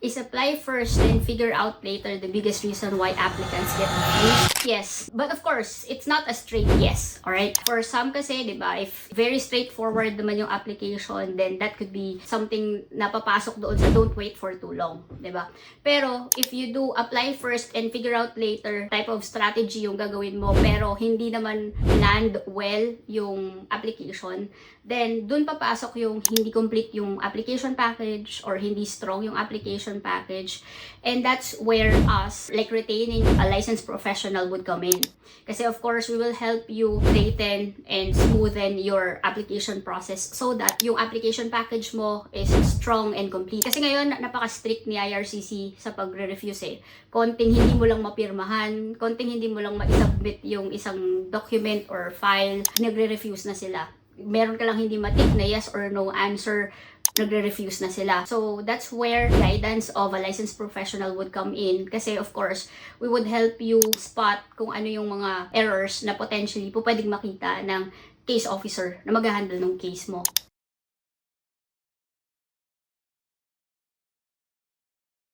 is apply first and figure out later the biggest reason why applicants get refused. Yes, but of course, it's not a straight yes, alright? For some kasi, di ba, if very straightforward naman yung application, then that could be something na papasok doon sa don't wait for too long, di ba? Pero if you do apply first and figure out later type of strategy yung gagawin mo, pero hindi naman land well yung application, then dun papasok yung hindi complete yung application package or hindi strong yung application package. And that's where us, like retaining a licensed professional would come in. Kasi of course, we will help you straighten and smoothen your application process so that yung application package mo is strong and complete. Kasi ngayon, napaka-strict ni IRCC sa pagre-refuse eh. Konting hindi mo lang mapirmahan, konting hindi mo lang ma-submit yung isang document or file, nagre-refuse na sila. Meron ka lang hindi matik na yes or no answer, nagre-refuse na sila. So, that's where guidance of a licensed professional would come in. Kasi, of course, we would help you spot kung ano yung mga errors na potentially po pwedeng makita ng case officer na mag-handle ng case mo.